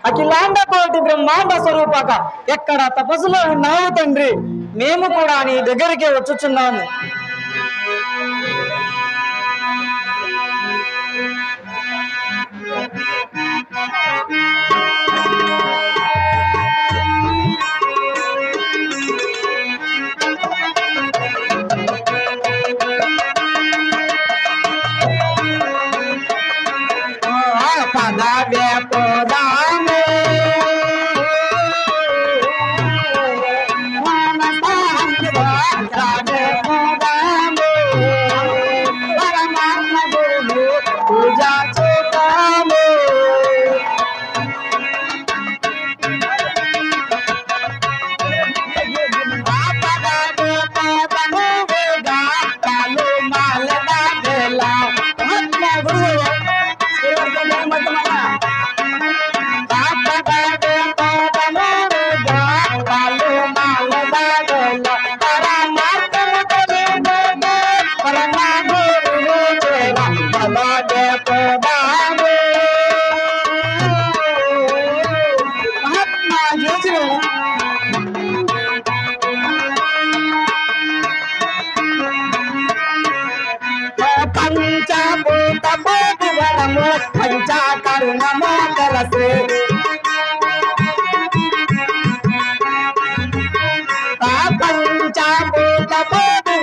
అఖిలాండ కోటి బ్రహ్మాండ స్వరూపక ఎక్కడ తపస్సులో ఉన్నావు తండ్రి. మేము కూడా నీ దగ్గరికి వచ్చుచున్నాము. పంచాకరుణమో కలసే పంచభూత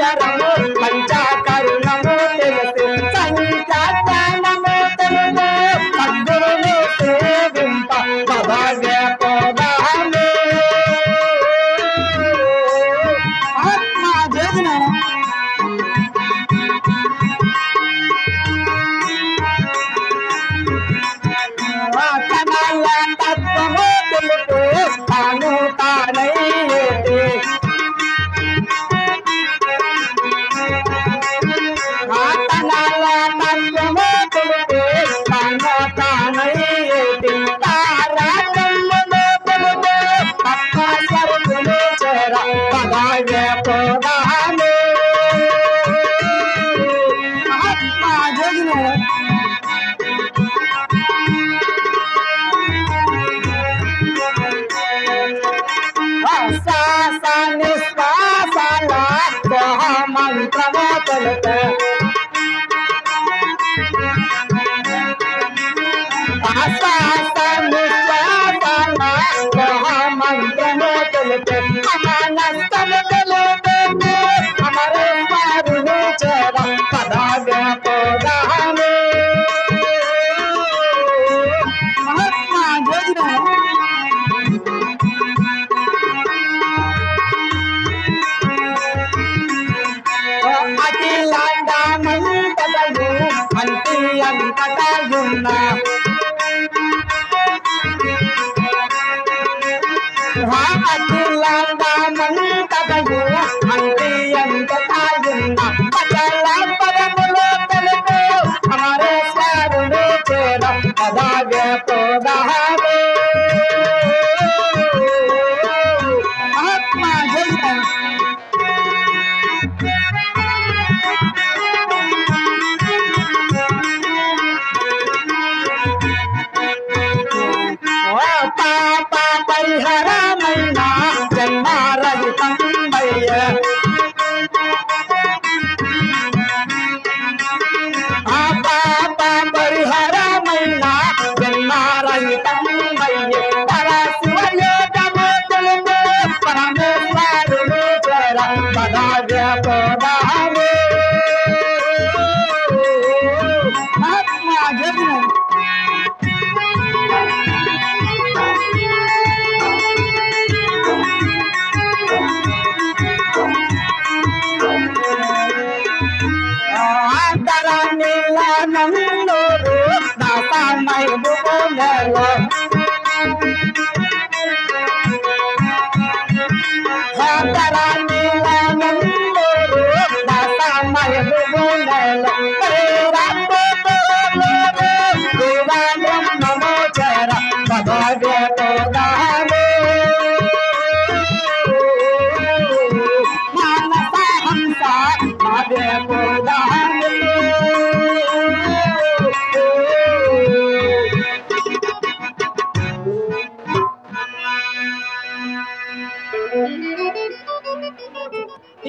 వరము పంచాకరుణమో తెలిసే సంఖ్యానమో తెలుగు సద్గురుని సేవింప పదవ్య పోదామే ఆత్మ జగన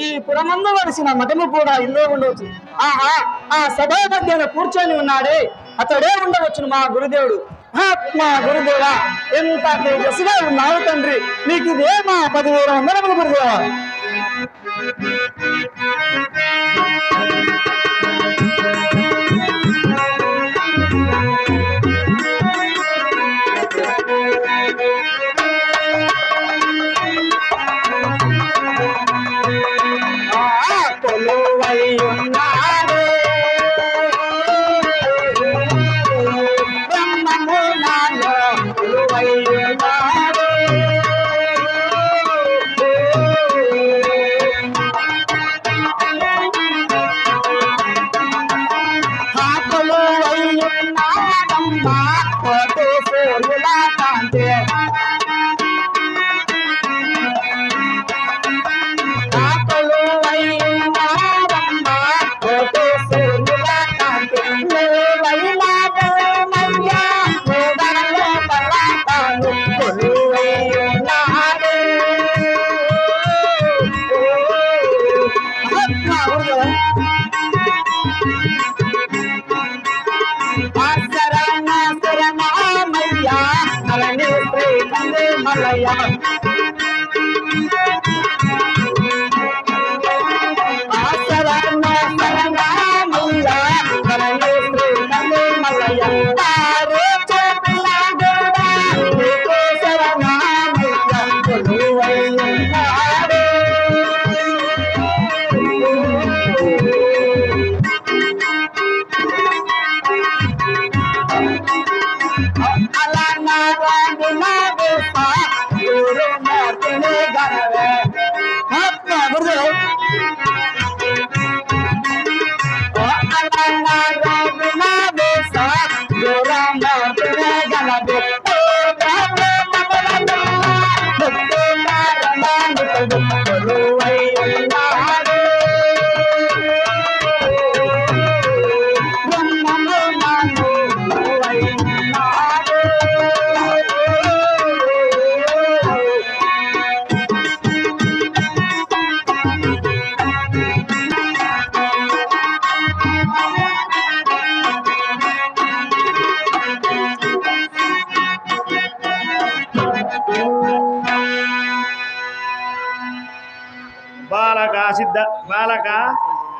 ఈ పురమందు వలసిన మఠము కూడా ఇల్లే ఉండవచ్చు. ఆహా, ఆ సభా మధ్యన కూర్చొని ఉన్నాడే, అతడే ఉండవచ్చును మా గురుదేవుడు. మా గురుదేవా, ఎంత తేజస్సుగా ఉన్నావు తండ్రి, నీకు ఇదే మా 10,000 వందనములు గురుదేవా. బాలక,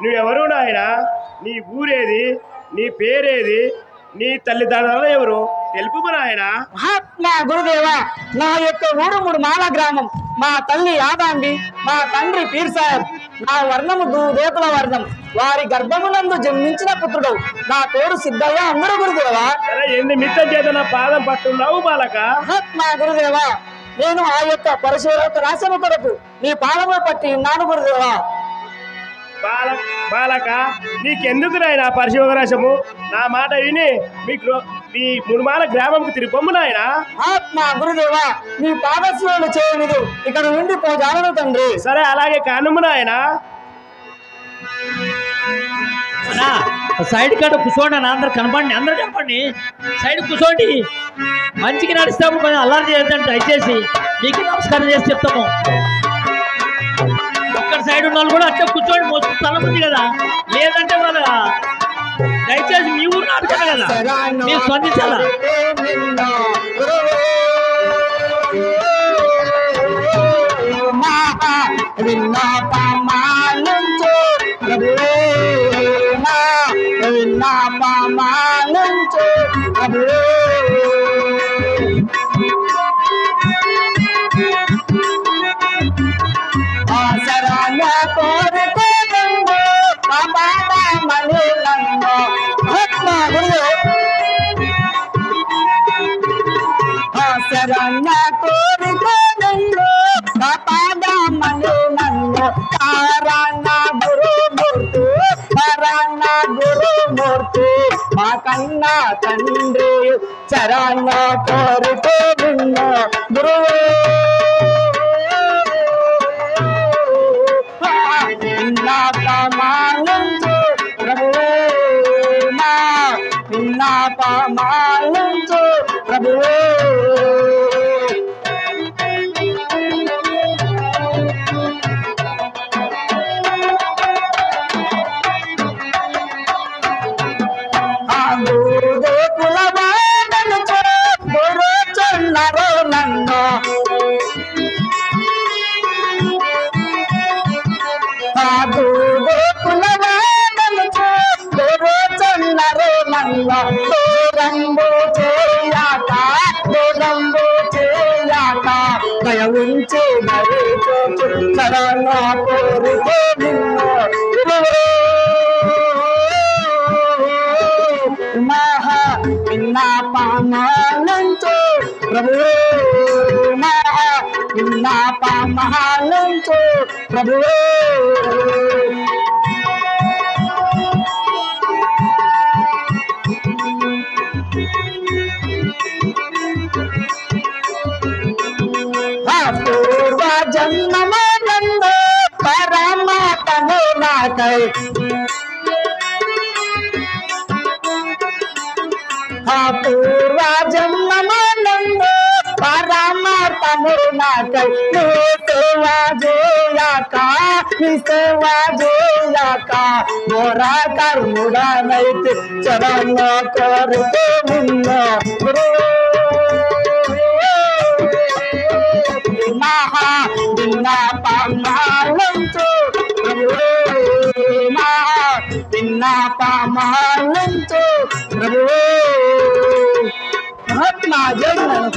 నువ్వెవరు నాయన? నీ ఊరేది? నీ పేరేది? నీ తల్లిదండ్రులు ఎవరు? తెలుపు నాయన. మహాత్మా గురుదేవా, నా యొక్క ఊరు ముడుమాల గ్రామం. మా తల్లి యాదాంబి, మా తండ్రి పీర్ సాహెబ్. నా వర్ణము దేకుల వర్ణం. వారి గర్భమునందు జన్మించిన పుత్రుడు. నా పేరు సిద్ధయ్య. అందరూ గురుదేవా. ఎన్ని మిత్తం చేత నా పాదం పట్టున్నావు బాలక? మహాత్మా గురుదేవా, నేను ఆ యొక్క పరశురామ రాశము కొరకు నీ పాదము పట్టి ఉన్నాను గురుదేవా. బాలక, నీకెందుకు నాయన పరశురాశము? నా మాట విని మీకు నీ మునుమాల గ్రామంకు తిరిపొమ్ము నాయన. ఆత్మా గురుదేవా, నీ పాదస్సులు చేయనిదు ఇక్కడ నుండి పోజాలను తండ్రి. సరే, అలాగే కానుము నాయన. సైడ్ కాడ కూర్చోండి అన్న, అందరు కనపండి, అందరు కనపండి, సైడ్ కూర్చోండి. మంచిగా నడుస్తాము, కొంచెం అల్లరి చేయొద్దండి దయచేసి. మీకు నమస్కారం చేసి చెప్తాము. ఒక్కడ సైడ్ ఉన్న వాళ్ళు కూడా అట్లా కూర్చోండి, మోస్తు స్థలం ఉంది కదా. లేదంటే వాళ్ళ దయచేసి మీ ఊరు నాటుకోండి కదా, మీరు స్పందించాలా. మా కన్నా తండ్రి చరణ కోరితే విన్న గురువే. విన్నాపమాలించు ప్రభువే, విన్నాపమాలించు ప్రభువే. మరి చూచు చరణ కోరితే నిన్ను మహా విన్నాపమాలంచు ప్రభు మహా విన్నాపమాలంచు ప్రభు పూర్వ జన్మనందు పరమాత్మను నాకై పూర్వ జన్మనందు పరమాత్మను నాకై నీ సేవా చేయక మోరా కర్ముడనైతే చరణ కోరితే నిన్ను మహా విన్నాపమాలంచు మహా విన్నాపమాలంచు ప్రభు మహాత్మా జగన్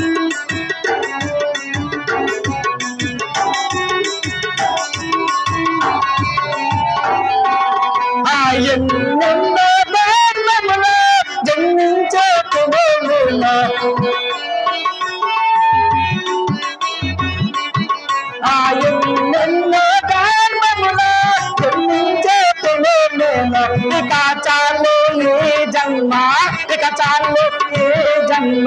ఎన్నెన్నో ధర్మములు జన్మించే ఎన్నెన్నో ధర్మములు జన్మించే ఇక చాలు ఈ జన్మ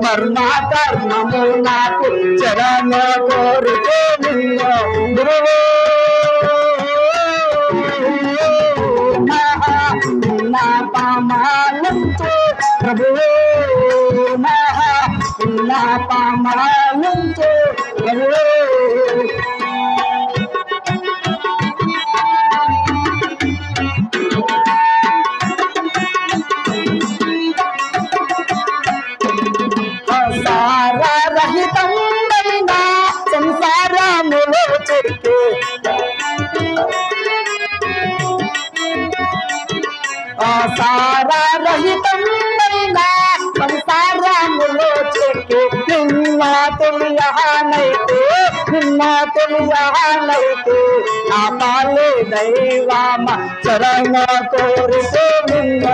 మర్మ కర్మము నాకు చరణ కోరితే నిన్ను గురువు మహా విన్నాపమాలంచు ప్రభువే మహా విన్నాపమాలంచు ప్రభువే రహితమైన సంసారములో చెక్కే సారరహితమైన సంసారములో చెక్కే నిన్న తెలియనైతే నా పాలే దైవమ చరణ కోరితే నిన్న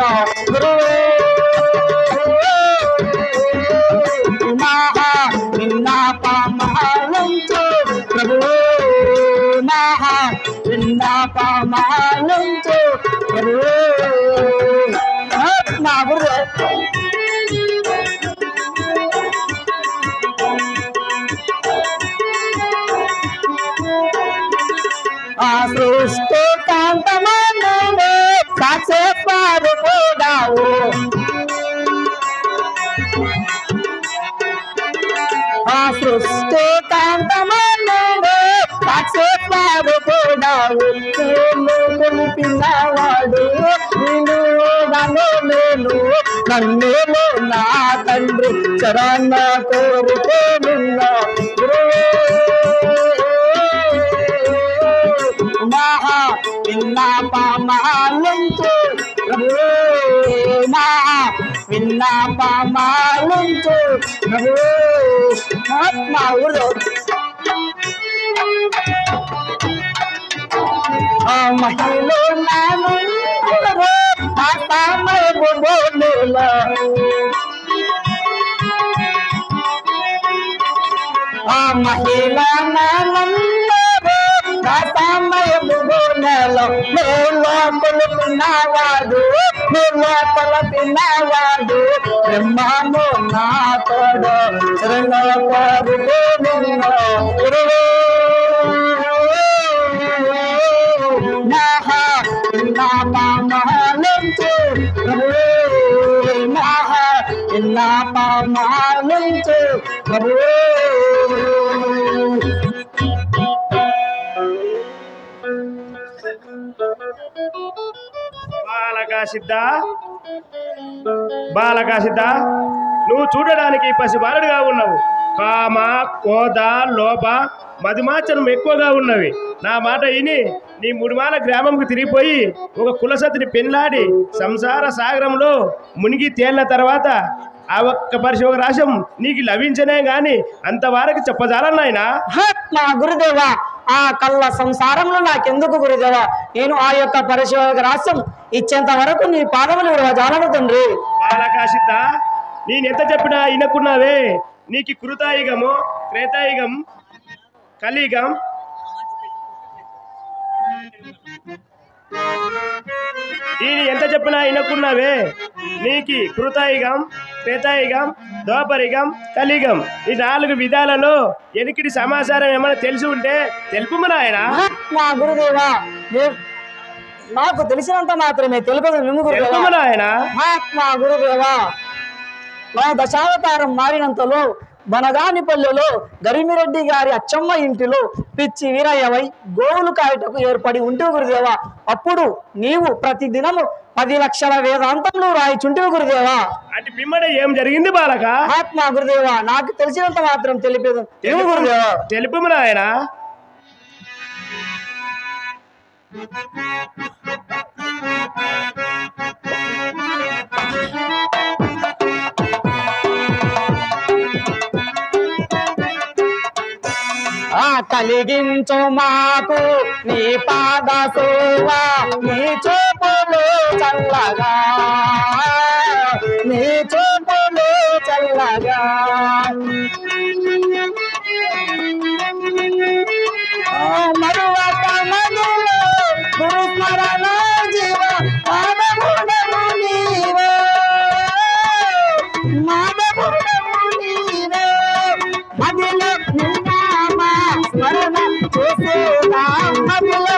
మహా విన్నాపమాలంచు ప్రభువే మహా విన్నాపమాలంచు ప్రభువే నా గురు ఆ సృష్టి కాంతమానవు సాక్షేపారు పోదావు ఆ సృష్టి కాంతమానవు సాక్షేపారు పోదావు కొలిపినవాడు నేను నన్నేమో నా తండ్రి చరణ కోరితే నిన్న మహా విన్నాపమాలంచు ప్రభువే మహా విన్నాపమాలంచు ప్రభువే మహాత్మా ఊరు ఆ మహిళ నాను ఆ మహిళ కొలిపినవాడు బ్రహ్మము నా తోడు చరణ కోరితే నిన్ను మహా విన్నాపమాలంచు ప్రభువే మహా విన్నాపమాలంచు ప్రభువే బాలకా సిద్ధ నువ్వు చూడడానికి పసిబాలుడిగా ఉన్నావు. కామ కోద లోప మదిమాచనం ఎక్కువగా ఉన్నవి. నా మాట విని నీ ముడిమాల గ్రామంకు తిరిగిపోయి ఒక కులసతిని పెళ్ళాడి సంసార సాగరంలో మునిగి తేలిన తర్వాత ఆ ఒక్క పరిశోధ రాశం నీకు లభించనే గాని అంతవరకు చెప్పజాలన్నాయన. మా గురుదేవా, ఆ కళ్ళ సంసారంలో నాకెందుకు గురుదేవా? నేను ఆ యొక్క పరిశోధక రాష్ట్రం ఇచ్చేంత వరకు నీ పాదములు జాలము తండ్రి. బాలకా సిద్ధ, నేనెంత చెప్పినా వినకున్నావే. నీకు కృతాయుగము, త్రేతాయుగం, కలియుగం, ఈయన ఎంత చెప్పినా వినకున్నావే. నీకు కృతాయుగం, త్రేతాయుగం, ద్వాపరిగం, కలియుగం ఈ 4 విధాలలో ఎనికిడి సమాచారం ఏమైనా తెలిసి ఉంటే తెలుపు నాయన. మా గురుదేవా, నాకు తెలిసినంత మాత్రమే తెలుపు నాయన. మా గురుదేవా, మా దశావతారం మారినంతలో బనగానిపల్లెలో గరిమిరెడ్డి గారి అచ్చమ్మ ఇంటిలో పిచ్చి వీరయ్యవై గోవులు కాయటకు ఏర్పడి ఉంటే గురుదేవా, అప్పుడు నీవు ప్రతి దినము 10 లక్షల వేదాంతంలో రాయిచుంటివి గురుదేవా. అటు పిమ్మడ ఏం జరిగింది బాలక? మా గురుదేవా, నాకు తెలిసినంత మాత్రం తెలిపేది గురుదేవా. తెలుపు నాయన. కలిగించు మాకు నీ పాద సేవా, నీ చూపులు చల్లగా, నీ చూపులు చల్లగా. మరువక మధులో గురుస్మరణ జీవ మాధవుడము నీవే, మాధవుడము నీవే. మదిలో స్మరణ చేసేనా, మదిలో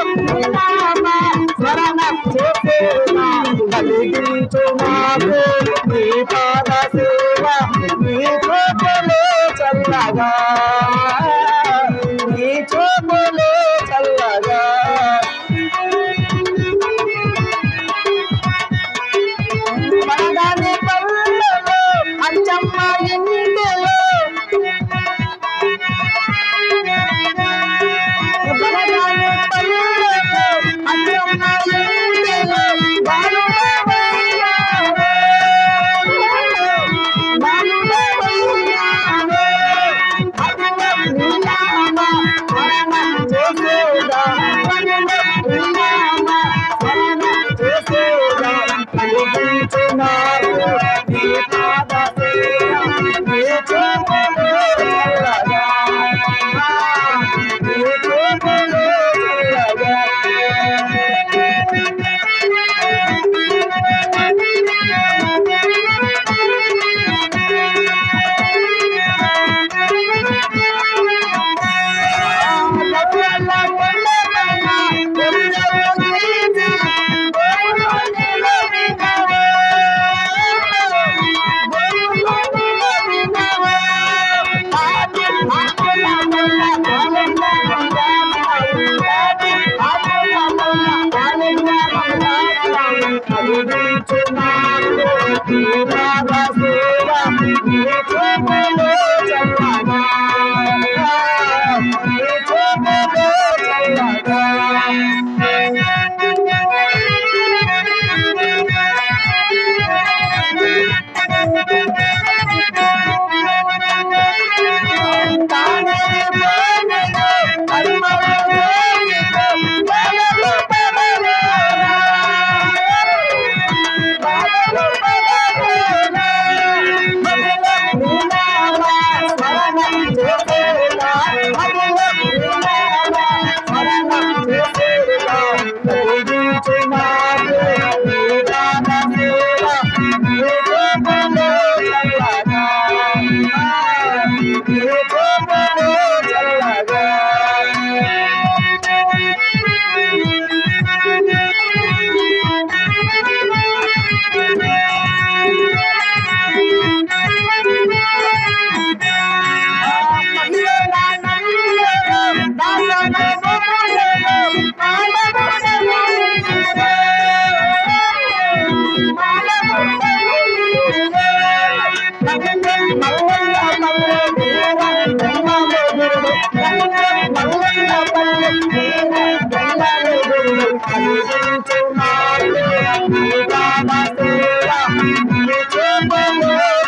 స్మరణ చేసేనా. కలిగించు మాకు నీ పాద సేవ, నీ చూపులు చల్లగా, నీ చూపులు చల్లగా. మనదాని పల్లెలో అచ్చమ్మ ఇంటిలో,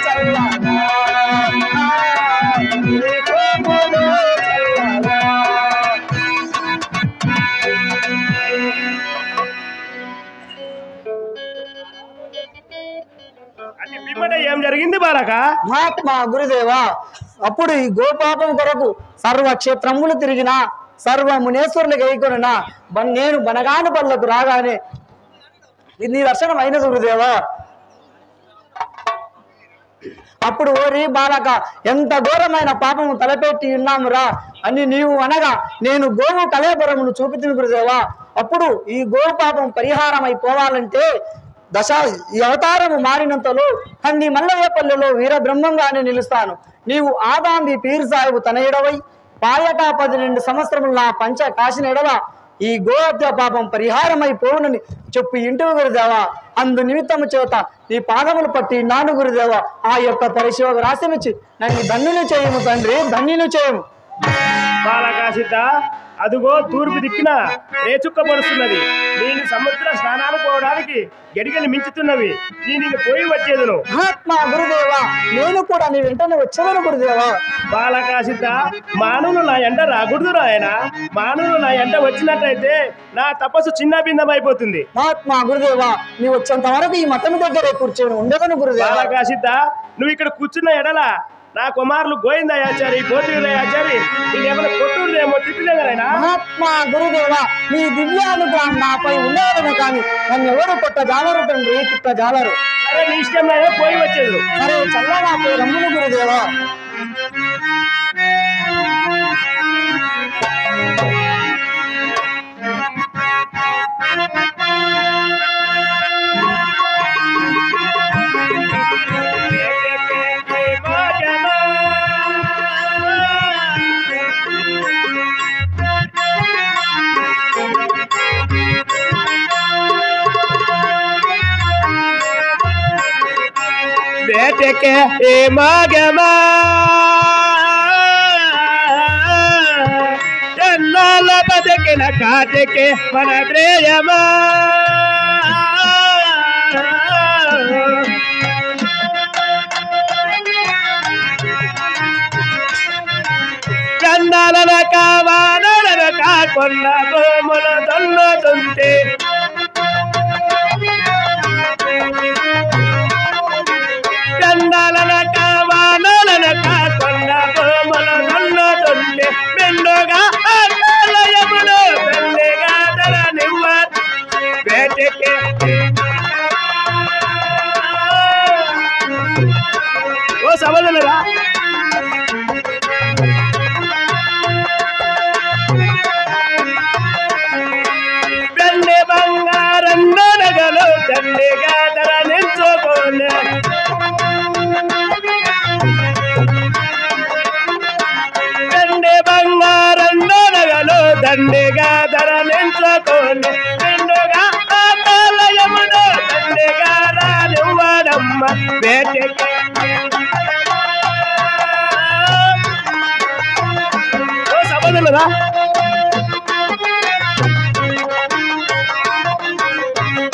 చల్ల జరిగింది బాలక? మహాత్మా గురుదేవా, అప్పుడు ఈ గోపాపం కొరకు సర్వ క్షేత్రములు తిరిగిన సర్వ మునేశ్వరులు గైకొనిన నేను బనగాను పల్లకు రాగానే నీ దర్శనం అయినది గురుదేవా. అప్పుడు ఓరి బాలక, ఎంత ఘోరమైన పాపము తలపెట్టి ఉన్నామురా అని నీవు అనగా నేను గోవు కళేబరమును చూపుతుంది గురుదేవా. అప్పుడు ఈ గోవు పాపం పరిహారం అయిపోవాలంటే ఈ అవతారము మారినంతలో కంది మల్లయ్యపల్లెలో వీరబ్రహ్మంగానే నిలుస్తాను. నీవు ఆదాంది పీర్ సాహిబు తనయుడవై పాయక 12 సంవత్సరములు నా పంచ కాసిన ఎడల ఈ గోహత్య పాపం పరిహారమైపోవునని చెప్పు ఇంటివి గురుదేవా. అందు నిమిత్తము చేత నీ పాదములు పట్టి నాను గురుదేవా. ఆ యొక్క పరిశోధ రాశినిచ్చి నన్ను ధన్యులు చేయము తండ్రి, ధన్యులు చేయము. బాలకా సిద్ధ, అదుగో తూర్పు దిక్కున రేచుక్క పడుతున్నది. నేను సముద్ర స్నానాలు పోవడానికి గడిగలు మించుతున్నవి. నేను పోయి వచ్చేదను. మహాత్మా గురుదేవా, నేను కూడా నీ వెంటనే వచ్చేదను గురుదేవా. బాలకా సిద్ధ, మానవులు నా ఎంట రాకూడదు ఆయన. మానవులు నా ఎంట వచ్చినట్లయితే నా తపస్సు చిన్న భిన్నం అయిపోతుంది. మహాత్మా గురుదేవా, నీ వచ్చేంత వరకు ఈ మతం దగ్గరే కూర్చొని ఉండేదను గురుదేవా. బాలకా సిద్ధ, నువ్వు ఇక్కడ కూర్చున్న ఎడల నా కుమారులు గోవిందయాచారి గోత్రీదయాచారి నేనేమైనా కొట్టుదేమో తిట్టుదేనా? మహాత్మా గురుదేవా, నీ దివ్యానుగ్రహం నాపై ఉండేదను కానీ నన్ను ఎవరు కొట్టజాలరు తండ్రి, తిట్టజాలరు. సరే, నీ ఇష్టం పోయి వచ్చేది. సరే, చల్లగా పోయి రమ్మును గురుదేవా. ಬೇಟೆಗೆ ಏ ಮಗಮ ಎನ್ನಲ ಬದುಕಿನ ಕಾಟಕ್ಕೆ ಮನದ್ರೇಯಮ ಕನ್ನಡನ ಕಾವಾನನ ಕಾಕೊಂಡ ಗೋಮನ ತನ್ನದಂತೆ కందాలన కావాలన కాకొండ గోమల నన్నదొల్లె మెండోగా ఆకాలయములో దండెగా దర నివ్వ వేటెకే ఓ సబదలరా దండె బంగారం నగలు దండెగా దర నిల్చోకోనే దండెగా ధర నించుకొని నిండుగా ఆకాలయమును దండెగా రానివ్వడమ్మ వేటెకి సబదులరా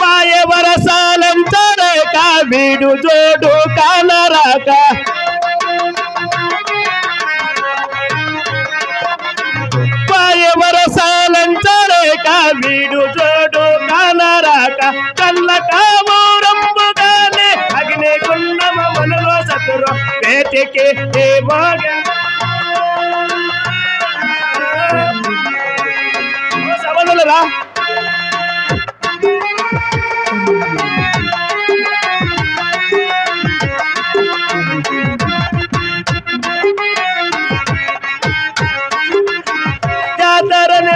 పాయ వరసాలం తరక వీడు జోడు కానరాక వరసాలంచరేక వీడు జోడు కానరాక కళ్ళ కామూరంబుగానే అగ్ని గుండమ మనలో సతురు వేటికి ఏ మోగ సబదులరా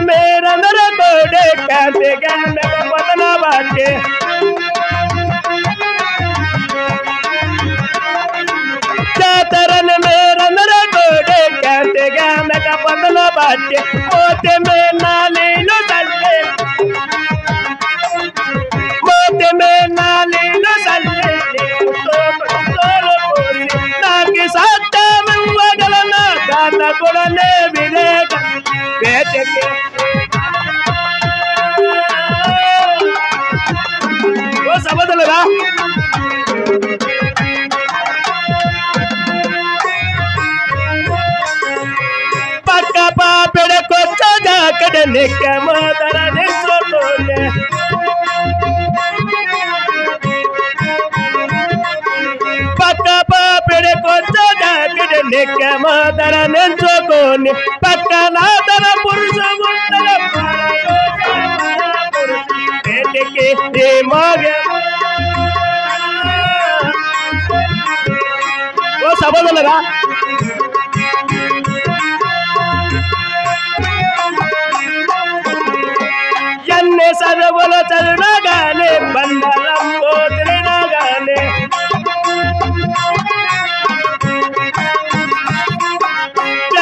मेरा नर कोडे कहते गाने का पतना बाटे चातरन मेरा नर कोडे कहते गाने का पतना बाटे मोते में नाली नो सल्ले मोते में नाली नो सल्ले नाकी साथ में वगलना गाना कोड़ने विदेगा వేటకి ఓ సబదలరా పక్క పాపెడకొచ్చగా అక్కడ నెక్క మోదర నిల్చోనే పక్క నిక్కమోదర నెంచుకొని పక్కన తన పురుష వేటికి ఈ మోగ ఓ సభలుగా ఎన్ని చదువులు చదివినగానే బండలం పోతినగానే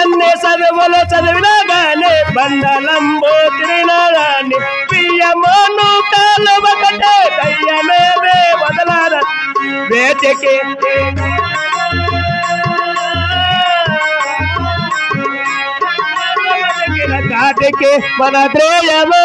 ఎన్ని చదువులు చదివినగానే బండలం పోతినగానే పియ్యమోను కాలు ఒకటే దయ్యమేమే వదలార వేటికి కాటికి మన ద్రోయమో